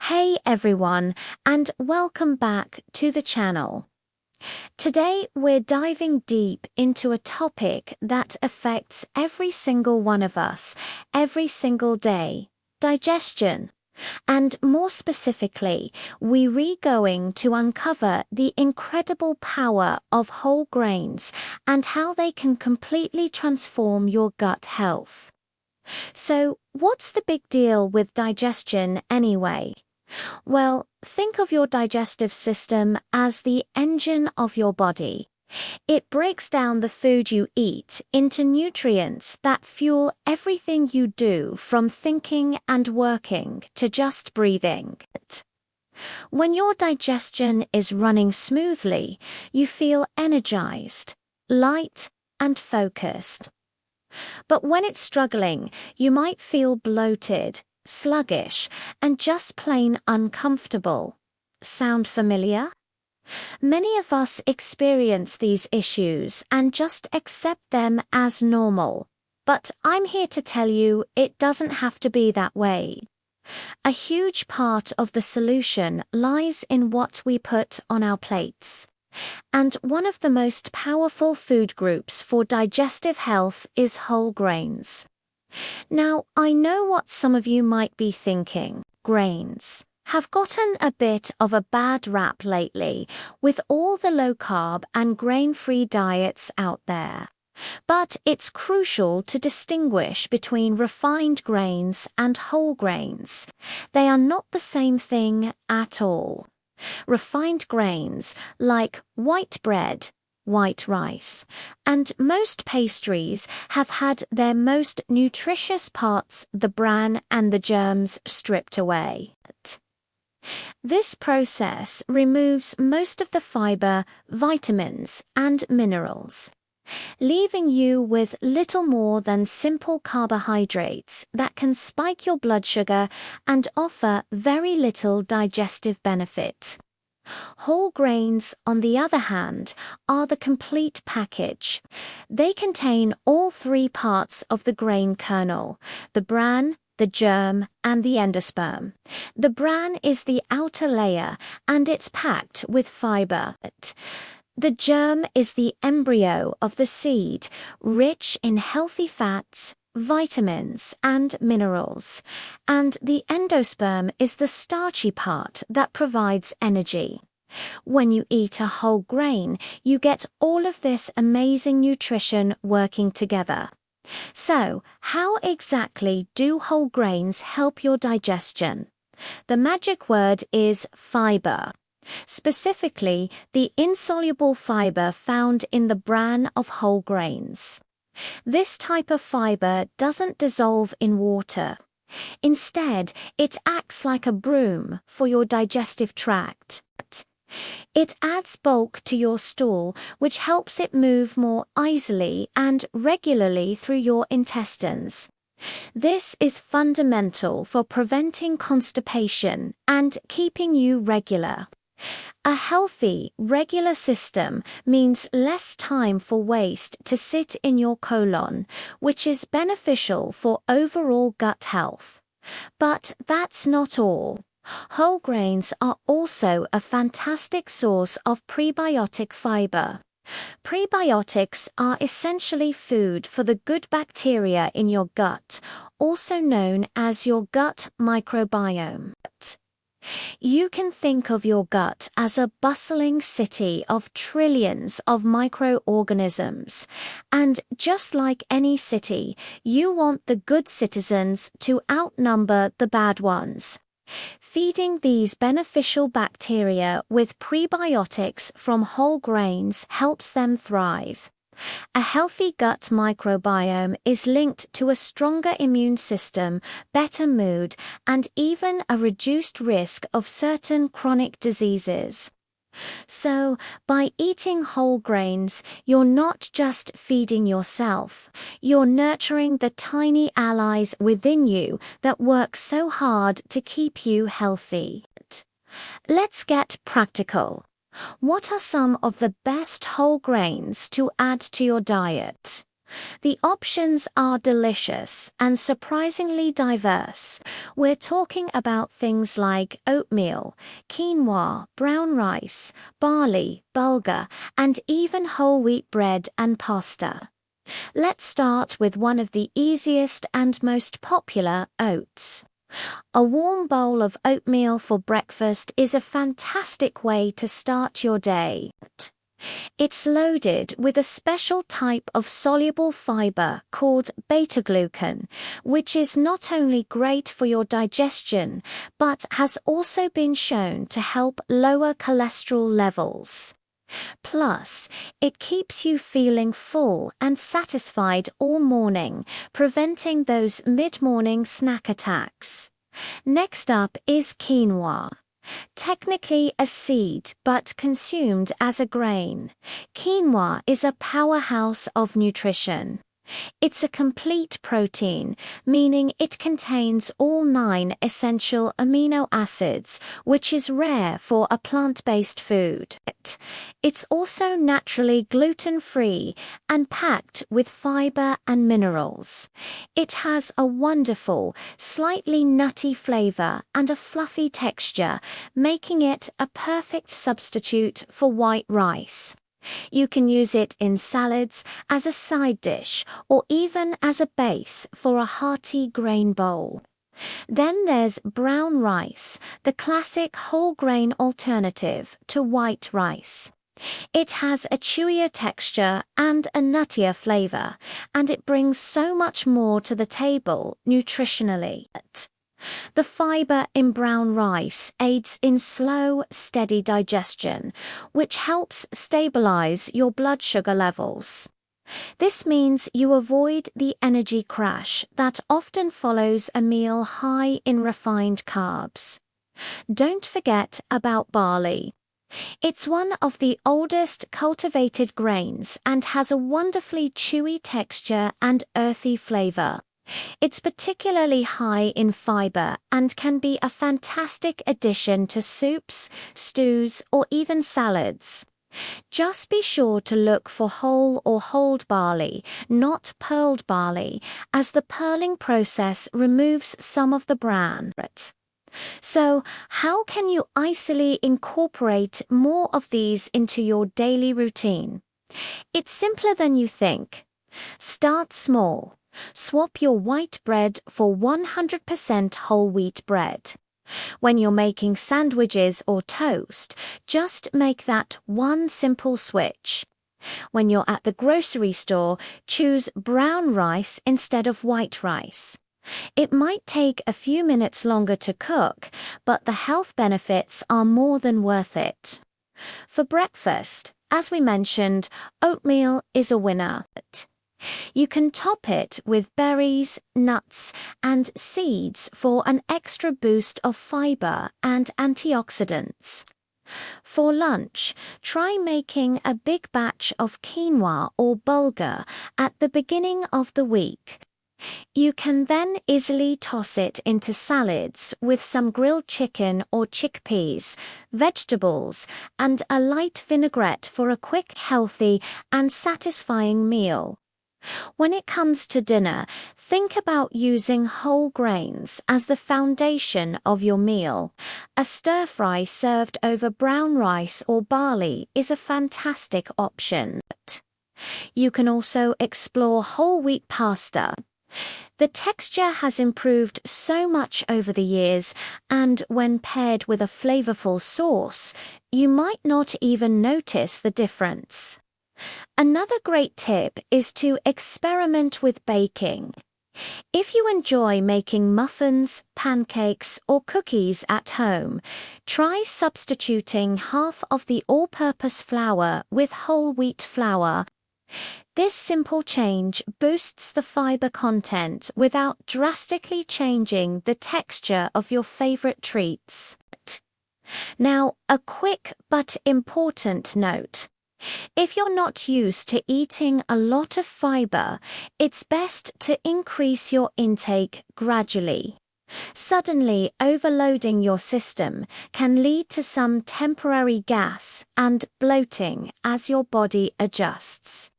Hey everyone, and welcome back to the channel. Today we're diving deep into a topic that affects every single one of us, every single day: digestion. And more specifically, we're going to uncover the incredible power of whole grains and how they can completely transform your gut health. So, what's the big deal with digestion anyway? Well, think of your digestive system as the engine of your body. It breaks down the food you eat into nutrients that fuel everything you do, from thinking and working to just breathing. When your digestion is running smoothly, you feel energized, light, and focused. But when it's struggling, you might feel bloated, sluggish, and just plain uncomfortable. Sound familiar? Many of us experience these issues and just accept them as normal. But I'm here to tell you it doesn't have to be that way. A huge part of the solution lies in what we put on our plates. And one of the most powerful food groups for digestive health is whole grains. Now, I know what some of you might be thinking. Grains have gotten a bit of a bad rap lately with all the low-carb and grain-free diets out there. But it's crucial to distinguish between refined grains and whole grains. They are not the same thing at all. Refined grains like white bread, white rice, and most pastries have had their most nutritious parts, the bran and the germs, stripped away. This process removes most of the fiber, vitamins, and minerals, leaving you with little more than simple carbohydrates that can spike your blood sugar and offer very little digestive benefit. Whole grains, on the other hand, are the complete package. They contain all three parts of the grain kernel: the bran, the germ, and the endosperm. The bran is the outer layer, and it's packed with fiber. The germ is the embryo of the seed, rich in healthy fats, vitamins, and minerals. And the endosperm is the starchy part that provides energy. When you eat a whole grain, you get all of this amazing nutrition working together. So, how exactly do whole grains help your digestion? The magic word is fiber. Specifically, the insoluble fiber found in the bran of whole grains. This type of fiber doesn't dissolve in water. Instead, it acts like a broom for your digestive tract. It adds bulk to your stool, which helps it move more easily and regularly through your intestines. This is fundamental for preventing constipation and keeping you regular. A healthy, regular system means less time for waste to sit in your colon, which is beneficial for overall gut health. But that's not all. Whole grains are also a fantastic source of prebiotic fiber. Prebiotics are essentially food for the good bacteria in your gut, also known as your gut microbiome. You can think of your gut as a bustling city of trillions of microorganisms, and just like any city, you want the good citizens to outnumber the bad ones. Feeding these beneficial bacteria with prebiotics from whole grains helps them thrive. A healthy gut microbiome is linked to a stronger immune system, better mood, and even a reduced risk of certain chronic diseases. So, by eating whole grains, you're not just feeding yourself, you're nurturing the tiny allies within you that work so hard to keep you healthy. Let's get practical. What are some of the best whole grains to add to your diet? The options are delicious and surprisingly diverse. We're talking about things like oatmeal, quinoa, brown rice, barley, bulgur, and even whole wheat bread and pasta. Let's start with one of the easiest and most popular, oats. A warm bowl of oatmeal for breakfast is a fantastic way to start your day. It's loaded with a special type of soluble fiber called beta-glucan, which is not only great for your digestion, but has also been shown to help lower cholesterol levels. Plus, it keeps you feeling full and satisfied all morning, preventing those mid-morning snack attacks. Next up is quinoa. Technically a seed, but consumed as a grain, quinoa is a powerhouse of nutrition. It's a complete protein, meaning it contains all 9 essential amino acids, which is rare for a plant-based food. It's also naturally gluten-free and packed with fiber and minerals. It has a wonderful, slightly nutty flavor and a fluffy texture, making it a perfect substitute for white rice. You can use it in salads, as a side dish, or even as a base for a hearty grain bowl. Then there's brown rice, the classic whole grain alternative to white rice. It has a chewier texture and a nuttier flavor, and it brings so much more to the table nutritionally. The fiber in brown rice aids in slow, steady digestion, which helps stabilize your blood sugar levels. This means you avoid the energy crash that often follows a meal high in refined carbs. Don't forget about barley. It's one of the oldest cultivated grains and has a wonderfully chewy texture and earthy flavor. It's particularly high in fiber and can be a fantastic addition to soups, stews, or even salads. Just be sure to look for whole or hulled barley, not pearled barley, as the pearling process removes some of the bran. So, how can you easily incorporate more of these into your daily routine? It's simpler than you think. Start small. Swap your white bread for 100% whole wheat bread. When you're making sandwiches or toast, just make that one simple switch. When you're at the grocery store, choose brown rice instead of white rice. It might take a few minutes longer to cook, but the health benefits are more than worth it. For breakfast, as we mentioned, oatmeal is a winner. You can top it with berries, nuts, and seeds for an extra boost of fiber and antioxidants. For lunch, try making a big batch of quinoa or bulgur at the beginning of the week. You can then easily toss it into salads with some grilled chicken or chickpeas, vegetables, and a light vinaigrette for a quick, healthy, and satisfying meal. When it comes to dinner, think about using whole grains as the foundation of your meal. A stir-fry served over brown rice or barley is a fantastic option. You can also explore whole wheat pasta. The texture has improved so much over the years, and when paired with a flavorful sauce, you might not even notice the difference. Another great tip is to experiment with baking. If you enjoy making muffins, pancakes, or cookies at home, try substituting half of the all-purpose flour with whole wheat flour. This simple change boosts the fiber content without drastically changing the texture of your favorite treats. Now, a quick but important note. If you're not used to eating a lot of fiber, it's best to increase your intake gradually. Suddenly overloading your system can lead to some temporary gas and bloating as your body adjusts.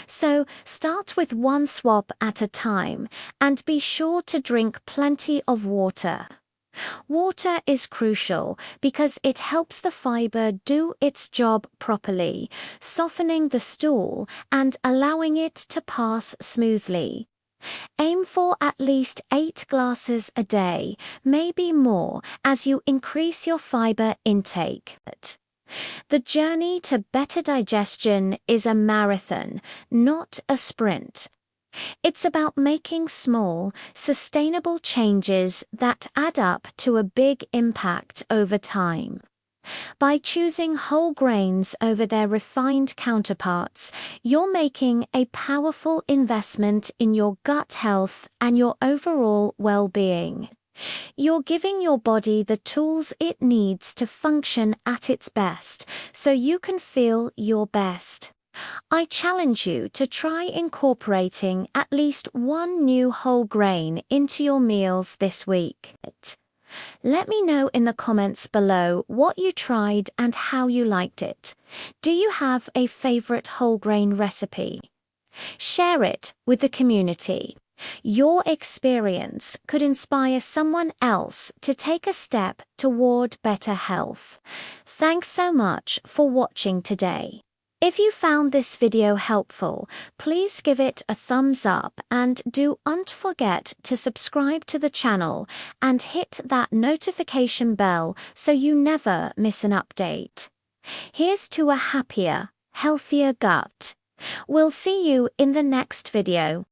So start with one swap at a time and be sure to drink plenty of water. Water is crucial because it helps the fiber do its job properly, softening the stool and allowing it to pass smoothly. Aim for at least 8 glasses a day, maybe more, as you increase your fiber intake. The journey to better digestion is a marathon, not a sprint. It's about making small, sustainable changes that add up to a big impact over time. By choosing whole grains over their refined counterparts, you're making a powerful investment in your gut health and your overall well-being. You're giving your body the tools it needs to function at its best, so you can feel your best. I challenge you to try incorporating at least one new whole grain into your meals this week. Let me know in the comments below what you tried and how you liked it. Do you have a favorite whole grain recipe? Share it with the community. Your experience could inspire someone else to take a step toward better health. Thanks so much for watching today. If you found this video helpful, please give it a thumbs up and don't forget to subscribe to the channel and hit that notification bell so you never miss an update. Here's to a happier, healthier gut. We'll see you in the next video.